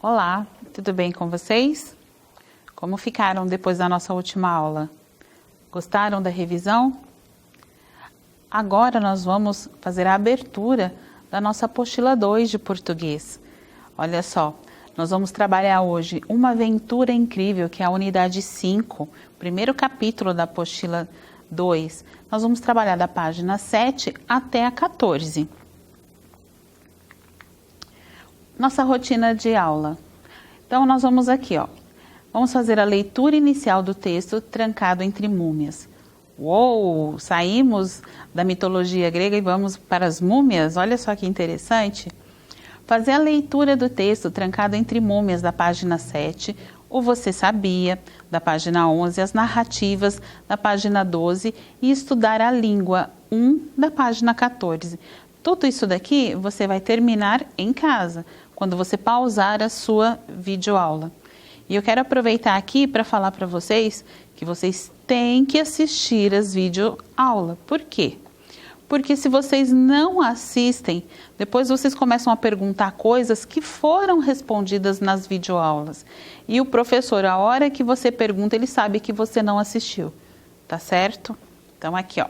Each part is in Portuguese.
Olá, tudo bem com vocês? Como ficaram depois da nossa última aula? Gostaram da revisão? Agora nós vamos fazer a abertura da nossa apostila 2 de português. Olha só, nós vamos trabalhar hoje uma aventura incrível, que é a unidade 5, primeiro capítulo da apostila 2. Nós vamos trabalhar da página 7 até a 14. Nossa rotina de aula. Então, nós vamos aqui, ó. Vamos fazer a leitura inicial do texto Trancado entre Múmias. Uou! Saímos da mitologia grega e vamos para as múmias? Olha só que interessante. Fazer a leitura do texto Trancado entre Múmias, da página 7, o Você Sabia, da página 11, as narrativas, da página 12 e estudar a língua 1, da página 14. Tudo isso daqui você vai terminar em casa, quando você pausar a sua videoaula. E eu quero aproveitar aqui para falar para vocês que vocês têm que assistir as videoaulas. Por quê? Porque se vocês não assistem, depois vocês começam a perguntar coisas que foram respondidas nas videoaulas. E o professor, a hora que você pergunta, ele sabe que você não assistiu. Tá certo? Então aqui, ó.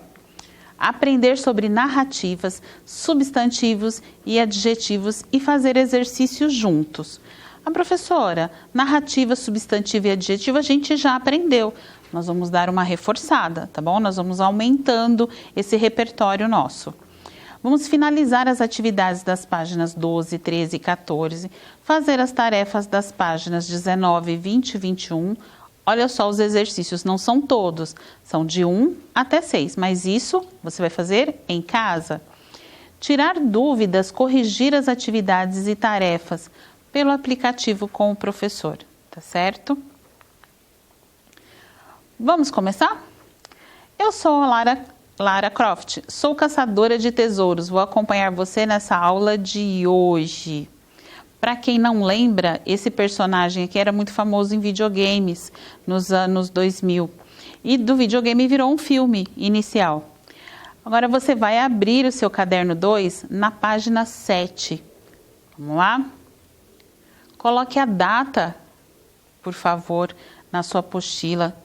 Aprender sobre narrativas, substantivos e adjetivos e fazer exercícios juntos. A professora, narrativa, substantivo e adjetivo a gente já aprendeu. Nós vamos dar uma reforçada, tá bom? Nós vamos aumentando esse repertório nosso. Vamos finalizar as atividades das páginas 12, 13 e 14, fazer as tarefas das páginas 19, 20 e 21. Olha só os exercícios, não são todos, são de 1 até 6, mas isso você vai fazer em casa. Tirar dúvidas, corrigir as atividades e tarefas pelo aplicativo com o professor, tá certo? Vamos começar? Eu sou a Lara Croft, sou caçadora de tesouros, vou acompanhar você nessa aula de hoje. Para quem não lembra, esse personagem aqui era muito famoso em videogames nos anos 2000. E do videogame virou um filme inicial. Agora você vai abrir o seu caderno 2 na página 7. Vamos lá? Coloque a data, por favor, na sua apostila.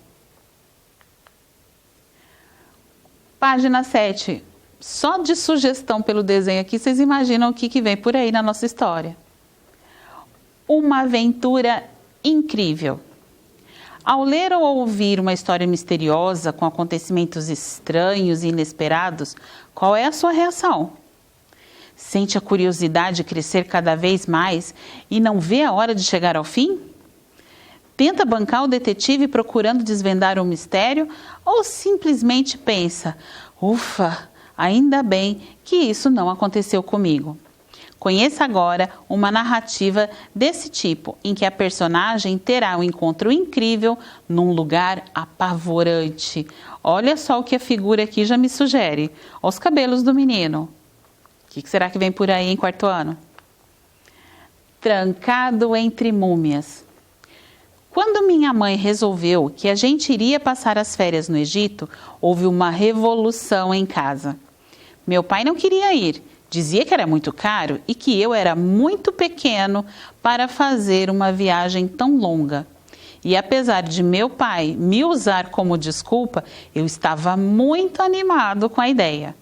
Página 7. Só de sugestão pelo desenho aqui, vocês imaginam o que vem por aí na nossa história. Uma aventura incrível. Ao ler ou ouvir uma história misteriosa com acontecimentos estranhos e inesperados, qual é a sua reação? Sente a curiosidade crescer cada vez mais e não vê a hora de chegar ao fim? Tenta bancar o detetive procurando desvendar um mistério ou simplesmente pensa, ufa, ainda bem que isso não aconteceu comigo? Conheça agora uma narrativa desse tipo, em que a personagem terá um encontro incrível num lugar apavorante. Olha só o que a figura aqui já me sugere. Os cabelos do menino. O que será que vem por aí em quarto ano? Trancado entre múmias. Quando minha mãe resolveu que a gente iria passar as férias no Egito, houve uma revolução em casa. Meu pai não queria ir. Dizia que era muito caro e que eu era muito pequeno para fazer uma viagem tão longa. E apesar de meu pai me usar como desculpa, eu estava muito animado com a ideia.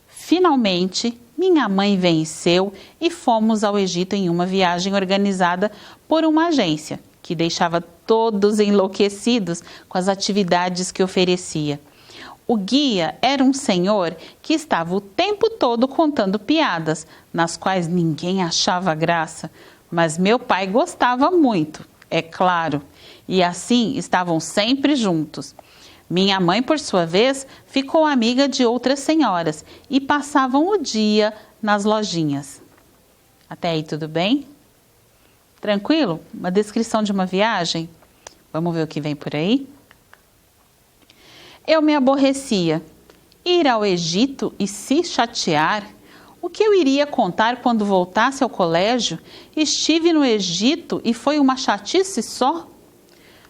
Finalmente, minha mãe venceu e fomos ao Egito em uma viagem organizada por uma agência, que deixava todos enlouquecidos com as atividades que oferecia. O guia era um senhor que estava o tempo todo contando piadas, nas quais ninguém achava graça, mas meu pai gostava muito, é claro, e assim estavam sempre juntos. Minha mãe, por sua vez, ficou amiga de outras senhoras e passavam o dia nas lojinhas. Até aí tudo bem? Tranquilo? Uma descrição de uma viagem? Vamos ver o que vem por aí? Eu me aborrecia. Ir ao Egito e se chatear? O que eu iria contar quando voltasse ao colégio? Estive no Egito e foi uma chatice só?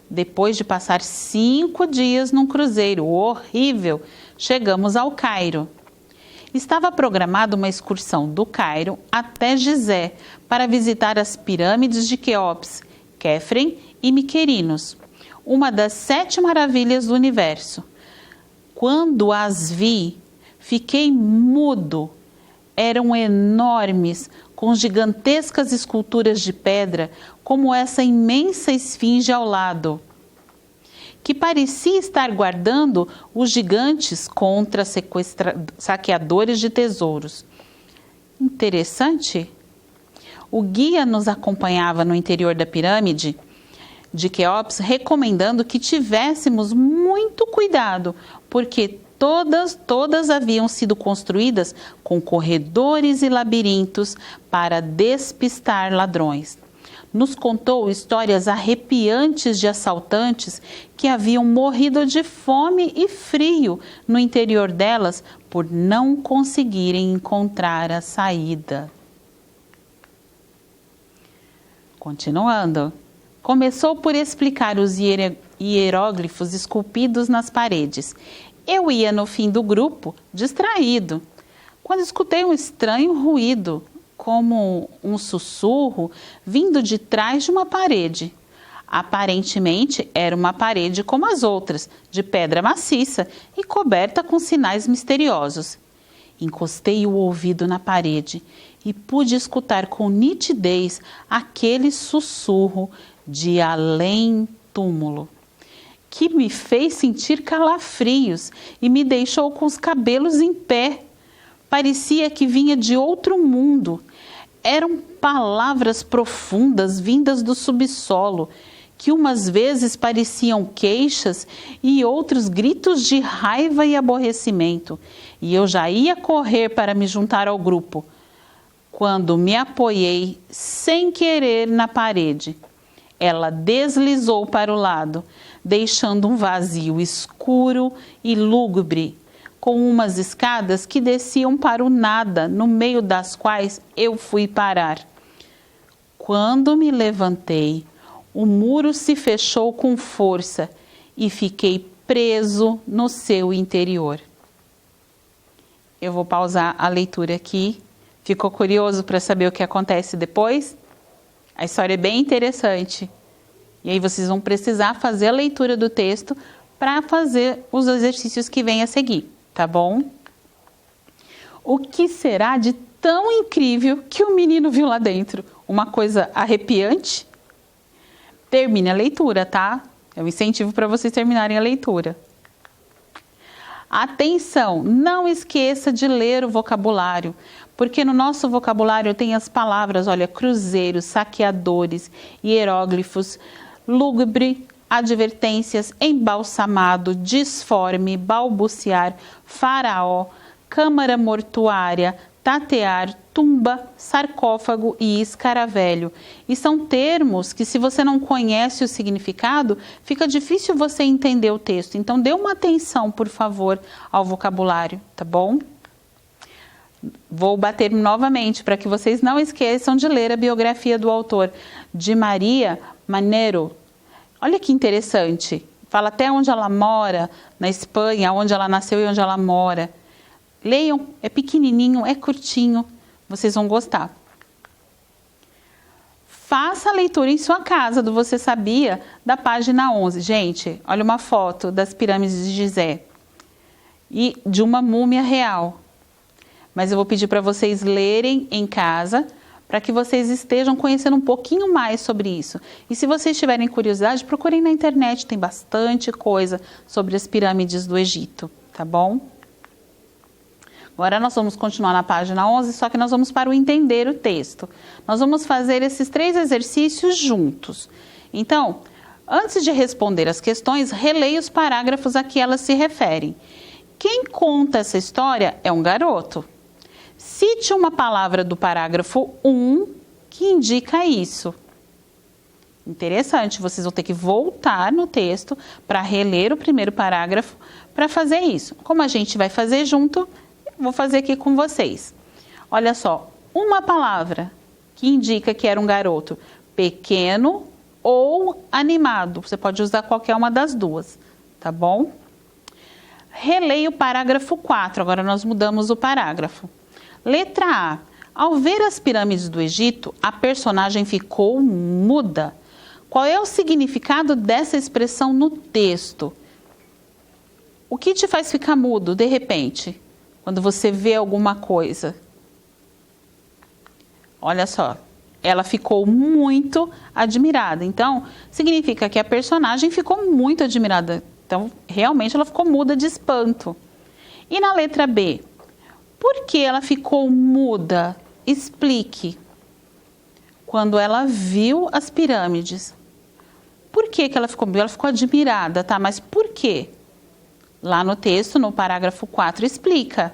Depois de passar 5 dias num cruzeiro horrível, chegamos ao Cairo. Estava programada uma excursão do Cairo até Gizé para visitar as pirâmides de Quéops, Quefren e Miquerinos, uma das 7 maravilhas do universo. Quando as vi, fiquei mudo. Eram enormes, com gigantescas esculturas de pedra, como essa imensa esfinge ao lado, que parecia estar guardando os gigantes contra saqueadores de tesouros. Interessante. O guia nos acompanhava no interior da pirâmide de Quéops, recomendando que tivéssemos muito cuidado, porque todas haviam sido construídas com corredores e labirintos para despistar ladrões. Nos contou histórias arrepiantes de assaltantes que haviam morrido de fome e frio no interior delas por não conseguirem encontrar a saída. Continuando, começou por explicar os hieróglifos esculpidos nas paredes. Eu ia no fim do grupo, distraído, quando escutei um estranho ruído, como um sussurro vindo de trás de uma parede. Aparentemente era uma parede como as outras, de pedra maciça e coberta com sinais misteriosos. Encostei o ouvido na parede e pude escutar com nitidez aquele sussurro de além-túmulo, que me fez sentir calafrios e me deixou com os cabelos em pé. Parecia que vinha de outro mundo. Eram palavras profundas vindas do subsolo, que umas vezes pareciam queixas e outros gritos de raiva e aborrecimento. E eu já ia correr para me juntar ao grupo, quando me apoiei sem querer na parede. Ela deslizou para o lado, deixando um vazio escuro e lúgubre, com umas escadas que desciam para o nada, no meio das quais eu fui parar. Quando me levantei, o muro se fechou com força e fiquei preso no seu interior. Eu vou pausar a leitura aqui. Ficou curioso para saber o que acontece depois? A história é bem interessante. E aí vocês vão precisar fazer a leitura do texto para fazer os exercícios que vêm a seguir, tá bom? O que será de tão incrível que o menino viu lá dentro? Uma coisa arrepiante? Termine a leitura, tá? É um incentivo para vocês terminarem a leitura. Atenção, não esqueça de ler o vocabulário, porque no nosso vocabulário tem as palavras, olha, cruzeiros, saqueadores, hieróglifos, lúgubre, advertências, embalsamado, disforme, balbuciar, faraó, câmara mortuária, tatear, tumba, sarcófago e escaravelho. E são termos que, se você não conhece o significado, fica difícil você entender o texto. Então, dê uma atenção, por favor, ao vocabulário, tá bom? Vou bater novamente para que vocês não esqueçam de ler a biografia do autor, de Maria Manero. Olha que interessante. Fala até onde ela mora, na Espanha, onde ela nasceu e onde ela mora. Leiam, é pequenininho, é curtinho, vocês vão gostar. Faça a leitura em sua casa do Você Sabia, da página 11. Gente, olha uma foto das pirâmides de Gizé e de uma múmia real. Mas eu vou pedir para vocês lerem em casa, para que vocês estejam conhecendo um pouquinho mais sobre isso. E se vocês tiverem curiosidade, procurem na internet, tem bastante coisa sobre as pirâmides do Egito, tá bom? Agora nós vamos continuar na página 11, só que nós vamos para o entender o texto. Nós vamos fazer esses 3 exercícios juntos. Então, antes de responder as questões, releia os parágrafos a que elas se referem. Quem conta essa história é um garoto. Cite uma palavra do parágrafo 1 que indica isso. Interessante, vocês vão ter que voltar no texto para reler o primeiro parágrafo para fazer isso. Como a gente vai fazer junto, vou fazer aqui com vocês. Olha só, uma palavra que indica que era um garoto pequeno ou animado. Você pode usar qualquer uma das duas, tá bom? Releia o parágrafo 4, agora nós mudamos o parágrafo. Letra A. Ao ver as pirâmides do Egito, a personagem ficou muda. Qual é o significado dessa expressão no texto? O que te faz ficar mudo, de repente, quando você vê alguma coisa? Olha só, ela ficou muito admirada. Então, significa que a personagem ficou muito admirada. Então, realmente ela ficou muda de espanto. E na letra B? Por que ela ficou muda? Explique. Quando ela viu as pirâmides. Por que ela ficou muda? Ela ficou admirada, tá? Mas por quê? Lá no texto, no parágrafo 4, explica.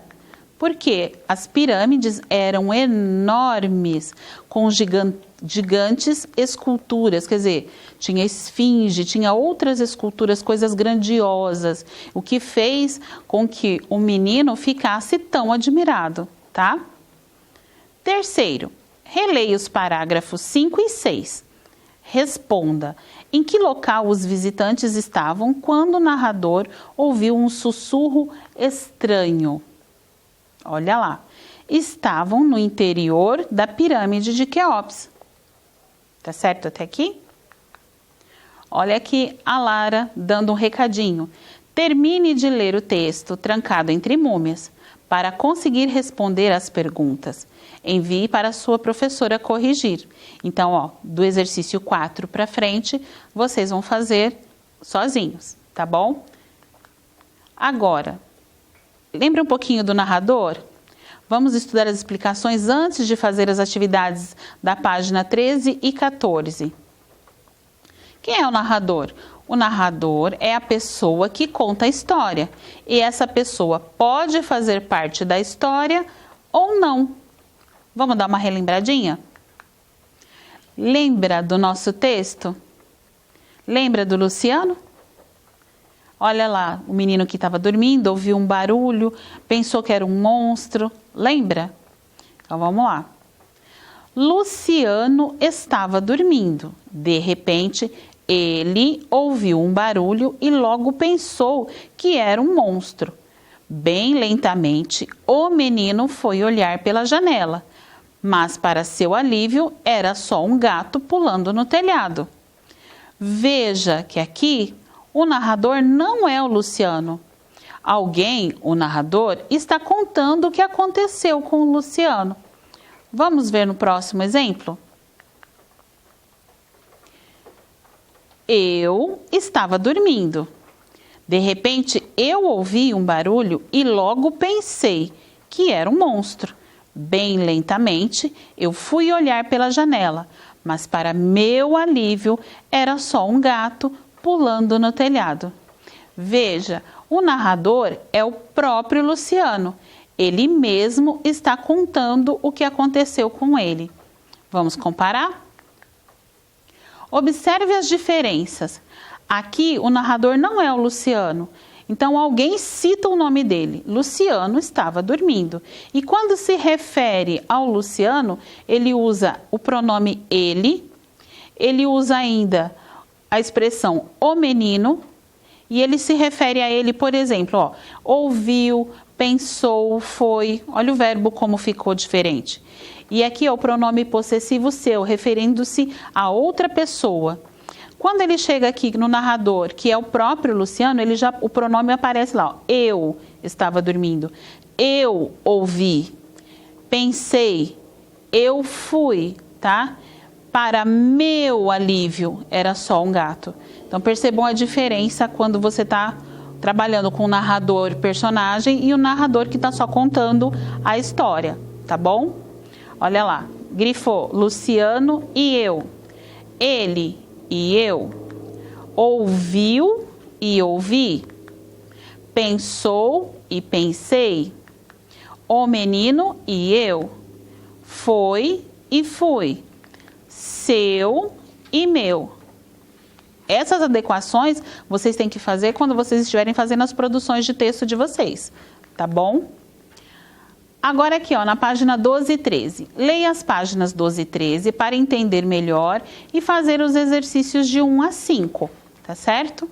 Porque as pirâmides eram enormes, com gigantes esculturas, quer dizer, tinha esfinge, tinha outras esculturas, coisas grandiosas, o que fez com que o menino ficasse tão admirado, tá? Terceiro, releia os parágrafos 5 e 6. Responda, em que local os visitantes estavam quando o narrador ouviu um sussurro estranho? Olha lá, estavam no interior da pirâmide de Quéops. Tá certo até aqui? Olha aqui a Lara dando um recadinho. Termine de ler o texto Trancado entre Múmias para conseguir responder às perguntas. Envie para a sua professora corrigir. Então, ó, do exercício 4 para frente, vocês vão fazer sozinhos, tá bom? Agora, lembra um pouquinho do narrador? Vamos estudar as explicações antes de fazer as atividades da página 13 e 14. Quem é o narrador? O narrador é a pessoa que conta a história. E essa pessoa pode fazer parte da história ou não. Vamos dar uma relembradinha? Lembra do nosso texto? Lembra do Luciano? Olha lá, o menino que estava dormindo, ouviu um barulho, pensou que era um monstro. Lembra? Então vamos lá. Luciano estava dormindo. De repente, ele ouviu um barulho e logo pensou que era um monstro. Bem lentamente, o menino foi olhar pela janela, mas para seu alívio era só um gato pulando no telhado. Veja que aqui o narrador não é o Luciano. Alguém, o narrador, está contando o que aconteceu com o Luciano. Vamos ver no próximo exemplo? Eu estava dormindo. De repente, eu ouvi um barulho e logo pensei que era um monstro. Bem lentamente, eu fui olhar pela janela, mas para meu alívio, era só um gato pulando no telhado. Veja, o narrador é o próprio Luciano. Ele mesmo está contando o que aconteceu com ele. Vamos comparar? Observe as diferenças. Aqui o narrador não é o Luciano. Então alguém cita o nome dele. Luciano estava dormindo. E quando se refere ao Luciano, ele usa o pronome ele usa ainda a expressão o menino, e ele se refere a ele, por exemplo, ó, ouviu, pensou, foi. Olha o verbo como ficou diferente. E aqui é o pronome possessivo seu, referindo-se a outra pessoa. Quando ele chega aqui no narrador, que é o próprio Luciano, o pronome aparece lá, ó, eu estava dormindo, eu ouvi, pensei, eu fui, tá? Para meu alívio, era só um gato. Então percebam a diferença quando você está trabalhando com o narrador personagem e o narrador que está só contando a história, tá bom? Olha lá, grifou Luciano e eu, ele e eu, ouviu e ouvi, pensou e pensei, o menino e eu, foi e fui, seu e meu. Essas adequações vocês têm que fazer quando vocês estiverem fazendo as produções de texto de vocês, tá bom? Agora aqui, ó, na página 12 e 13. Leia as páginas 12 e 13 para entender melhor e fazer os exercícios de 1 a 5, tá certo?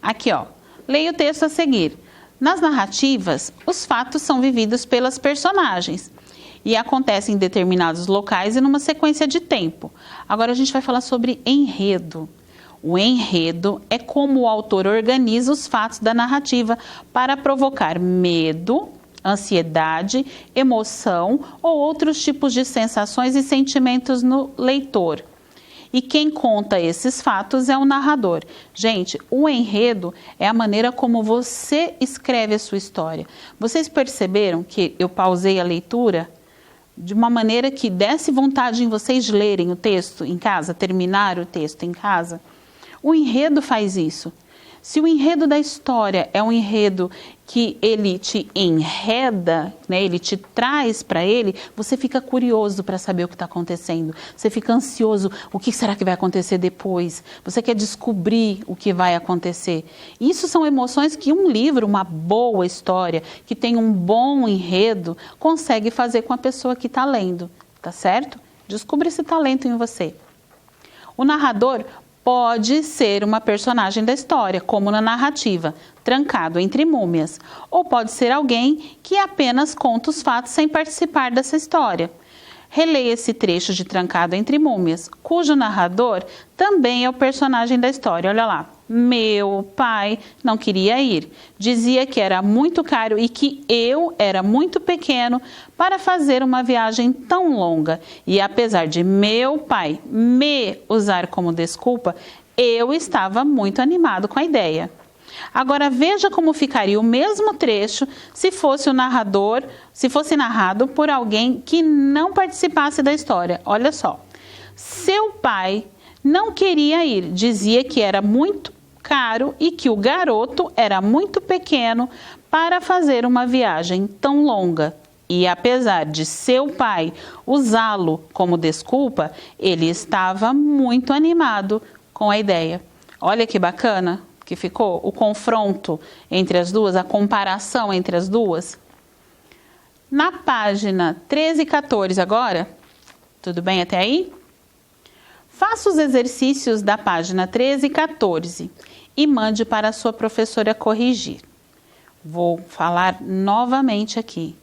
Aqui, ó, Leia o texto a seguir. Nas narrativas, os fatos são vividos pelas personagens e acontecem em determinados locais e numa sequência de tempo. Agora a gente vai falar sobre enredo. O enredo é como o autor organiza os fatos da narrativa para provocar medo, ansiedade, emoção ou outros tipos de sensações e sentimentos no leitor. E quem conta esses fatos é o narrador. Gente, o enredo é a maneira como você escreve a sua história. Vocês perceberam que eu pausei a leitura de uma maneira que desse vontade em vocês de lerem o texto em casa, terminar o texto em casa? O enredo faz isso. Se o enredo da história é um enredo que ele te enreda, né, ele te traz para ele, você fica curioso para saber o que está acontecendo. Você fica ansioso, o que será que vai acontecer depois? Você quer descobrir o que vai acontecer. Isso são emoções que um livro, uma boa história, que tem um bom enredo, consegue fazer com a pessoa que está lendo, tá certo? Descubra esse talento em você. O narrador pode ser uma personagem da história, como na narrativa, Trancado entre Múmias, ou pode ser alguém que apenas conta os fatos sem participar dessa história. Releia esse trecho de Trancado entre Múmias, cujo narrador também é o personagem da história. Olha lá. Meu pai não queria ir. Dizia que era muito caro e que eu era muito pequeno para fazer uma viagem tão longa. E apesar de meu pai me usar como desculpa, eu estava muito animado com a ideia. Agora veja como ficaria o mesmo trecho se fosse narrado por alguém que não participasse da história. Olha só. Seu pai não queria ir, dizia que era muito caro e que o garoto era muito pequeno para fazer uma viagem tão longa. E apesar de seu pai usá-lo como desculpa, ele estava muito animado com a ideia. Olha que bacana que ficou o confronto entre as duas, a comparação entre as duas. Na página 13 e 14 agora, tudo bem até aí? Faça os exercícios da página 13 e 14 e mande para a sua professora corrigir. Vou falar novamente aqui.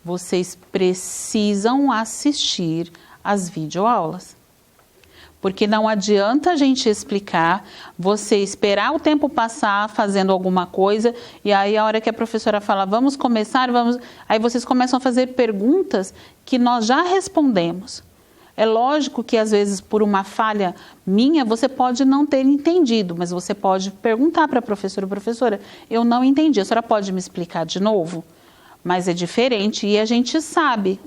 Vocês precisam assistir às videoaulas. Porque não adianta a gente explicar, você esperar o tempo passar fazendo alguma coisa, e aí a hora que a professora fala, vamos começar, aí vocês começam a fazer perguntas que nós já respondemos. É lógico que às vezes por uma falha minha você pode não ter entendido, mas você pode perguntar para a professora, eu não entendi, a senhora pode me explicar de novo? Mas é diferente e a gente sabe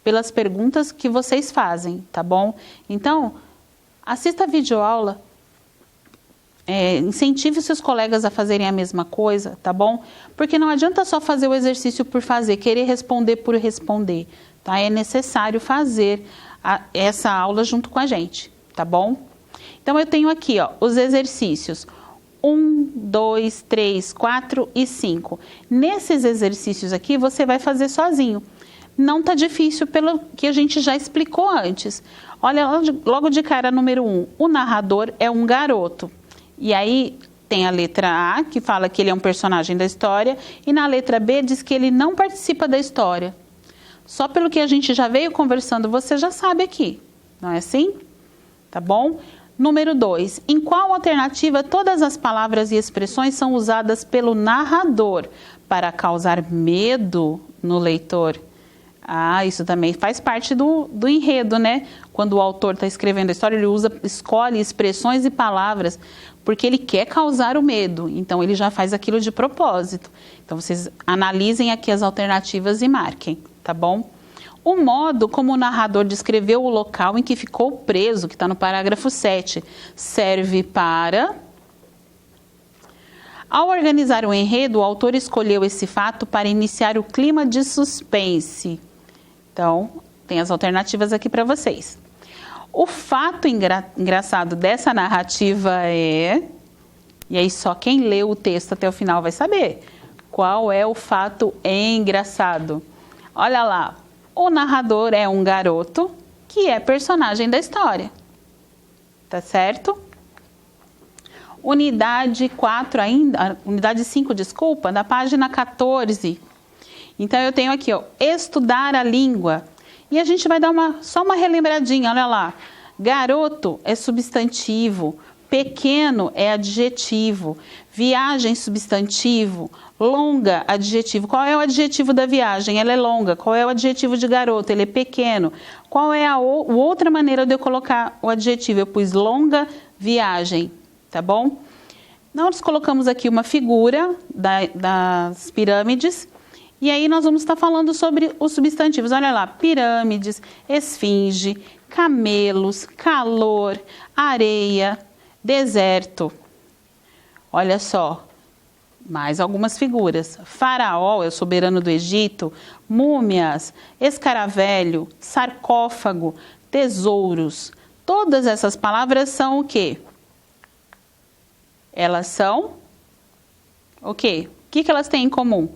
pelas perguntas que vocês fazem, tá bom? Então, assista a videoaula, incentive os seus colegas a fazerem a mesma coisa, tá bom? Porque não adianta só fazer o exercício por fazer, querer responder por responder, tá? É necessário fazer essa aula junto com a gente, tá bom? Então, eu tenho aqui, ó, os exercícios 1, 2, 3, 4 e 5. Nesses exercícios aqui, você vai fazer sozinho. Não tá difícil pelo que a gente já explicou antes. Olha, logo de cara, número 1, o narrador é um garoto. E aí tem a letra A, que fala que ele é um personagem da história, e na letra B diz que ele não participa da história. Só pelo que a gente já veio conversando, você já sabe aqui, não é assim? Tá bom? Número 2, em qual alternativa todas as palavras e expressões são usadas pelo narrador para causar medo no leitor? Ah, isso também faz parte do enredo, né? Quando o autor está escrevendo a história, ele escolhe expressões e palavras porque ele quer causar o medo. Então, ele já faz aquilo de propósito. Então, vocês analisem aqui as alternativas e marquem, tá bom? O modo como o narrador descreveu o local em que ficou preso, que está no parágrafo 7, serve para... Ao organizar o enredo, o autor escolheu esse fato para iniciar o clima de suspense. Então, tem as alternativas aqui para vocês. O fato engraçado dessa narrativa é... E aí só quem leu o texto até o final vai saber. Qual é o fato engraçado? Olha lá. O narrador é um garoto que é personagem da história. Tá certo? unidade 4 ainda, unidade 5, desculpa, da página 14. Então, eu tenho aqui, ó, estudar a língua. E a gente vai dar só uma relembradinha, olha lá. Garoto é substantivo, pequeno é adjetivo, viagem substantivo, longa adjetivo. Qual é o adjetivo da viagem? Ela é longa. Qual é o adjetivo de garoto? Ele é pequeno. Qual é a outra maneira de eu colocar o adjetivo? Eu pus longa viagem, tá bom? Nós colocamos aqui uma figura das pirâmides. E aí nós vamos estar falando sobre os substantivos. Olha lá, pirâmides, esfinge, camelos, calor, areia, deserto. Olha só, mais algumas figuras. Faraó é o soberano do Egito, múmias, escaravelho, sarcófago, tesouros. Todas essas palavras são o quê? Elas são o quê? O que elas têm em comum?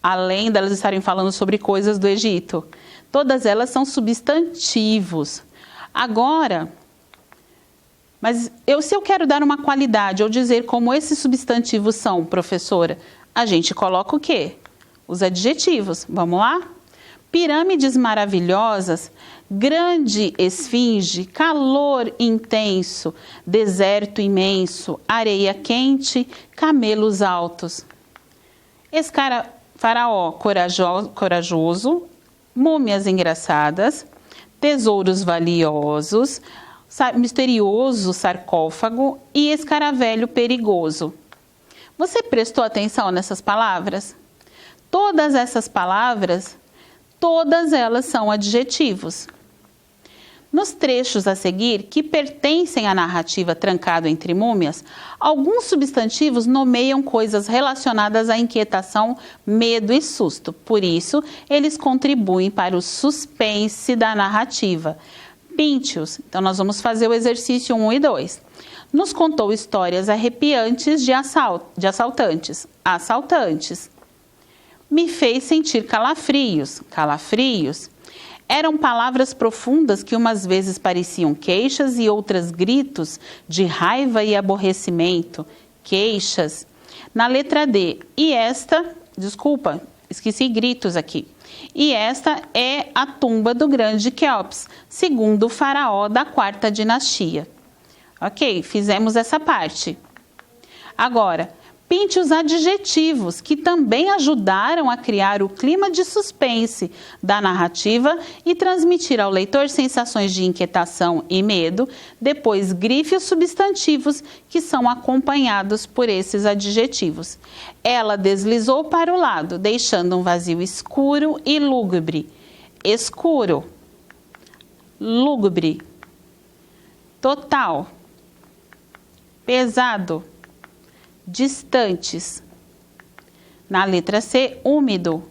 Além delas estarem falando sobre coisas do Egito. Todas elas são substantivos. Agora, mas se eu quero dar uma qualidade ou dizer como esses substantivos são, professora, a gente coloca o quê? Os adjetivos. Vamos lá? Pirâmides maravilhosas, grande esfinge, calor intenso, deserto imenso, areia quente, camelos altos. Faraó corajoso, múmias engraçadas, tesouros valiosos, misterioso sarcófago e escaravelho perigoso. Você prestou atenção nessas palavras? Todas essas palavras, todas elas são adjetivos. Nos trechos a seguir, que pertencem à narrativa Trancado entre Múmias, alguns substantivos nomeiam coisas relacionadas à inquietação, medo e susto. Por isso, eles contribuem para o suspense da narrativa. Pinte-os. Então, nós vamos fazer o exercício 1 e 2. Nos contou histórias arrepiantes de assaltantes. Assaltantes. Me fez sentir calafrios. Calafrios. Eram palavras profundas que umas vezes pareciam queixas e outras gritos de raiva e aborrecimento. Queixas. Na letra D. E esta, desculpa, esqueci gritos aqui. E esta é a tumba do grande Quéops, segundo o faraó da 4ª dinastia. Ok, fizemos essa parte. Agora, pinte os adjetivos que também ajudaram a criar o clima de suspense da narrativa e transmitir ao leitor sensações de inquietação e medo. Depois, grife os substantivos que são acompanhados por esses adjetivos. Ela deslizou para o lado, deixando um vazio escuro e lúgubre. Escuro, lúgubre, total, pesado, distantes. Na letra C, úmido,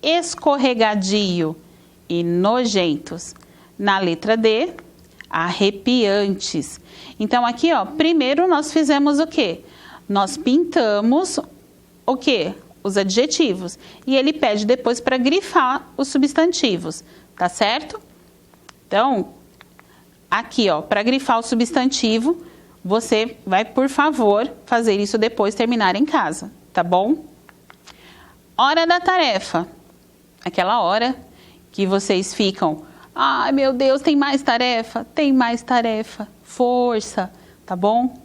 escorregadio e nojentos. Na letra D, arrepiantes. Então aqui, ó, primeiro nós fizemos o quê? Nós pintamos o quê? Os adjetivos. E ele pede depois para grifar os substantivos, tá certo? Então, aqui, ó, para grifar o substantivo, você vai, por favor, fazer isso depois, terminar em casa, tá bom? Hora da tarefa. Aquela hora que vocês ficam, ai meu Deus, tem mais tarefa? Tem mais tarefa. Força, tá bom?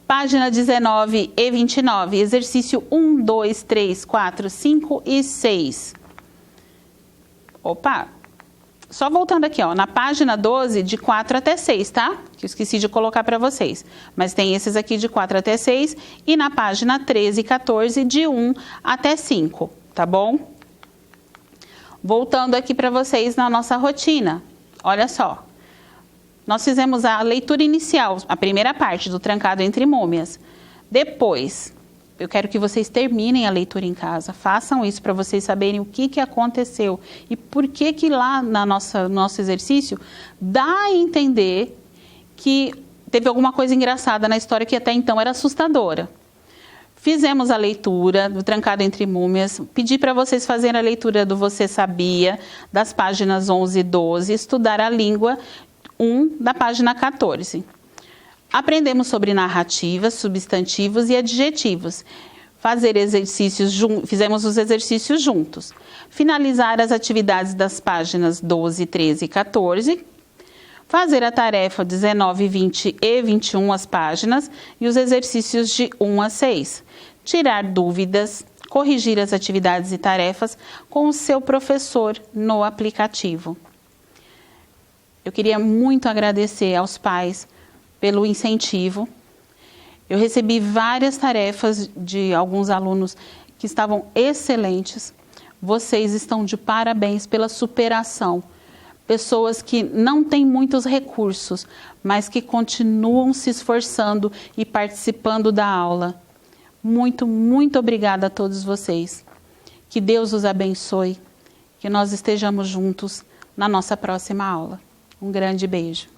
Página 19 e 29, exercício 1, 2, 3, 4, 5 e 6. Opa! Só voltando aqui, ó, na página 12, de 4 até 6, tá? Que eu esqueci de colocar para vocês. Mas tem esses aqui de 4 até 6 e na página 13 e 14, de 1 até 5, tá bom? Voltando aqui para vocês na nossa rotina. Olha só. Nós fizemos a leitura inicial, a primeira parte do Trancado entre Múmias. Depois, eu quero que vocês terminem a leitura em casa. Façam isso para vocês saberem o que aconteceu e por que lá no nosso exercício dá a entender que teve alguma coisa engraçada na história que até então era assustadora. Fizemos a leitura do Trancado entre Múmias, pedi para vocês fazerem a leitura do Você Sabia, das páginas 11 e 12, estudar a língua 1 da página 14. Aprendemos sobre narrativas, substantivos e adjetivos. Fizemos os exercícios juntos. Finalizar as atividades das páginas 12, 13 e 14. Fazer a tarefa 19, 20 e 21, as páginas, e os exercícios de 1 a 6. Tirar dúvidas, corrigir as atividades e tarefas com o seu professor no aplicativo. Eu queria muito agradecer aos pais pelo incentivo. Eu recebi várias tarefas de alguns alunos que estavam excelentes. Vocês estão de parabéns pela superação. Pessoas que não têm muitos recursos, mas que continuam se esforçando e participando da aula. Muito, muito obrigada a todos vocês. Que Deus os abençoe, que nós estejamos juntos na nossa próxima aula. Um grande beijo.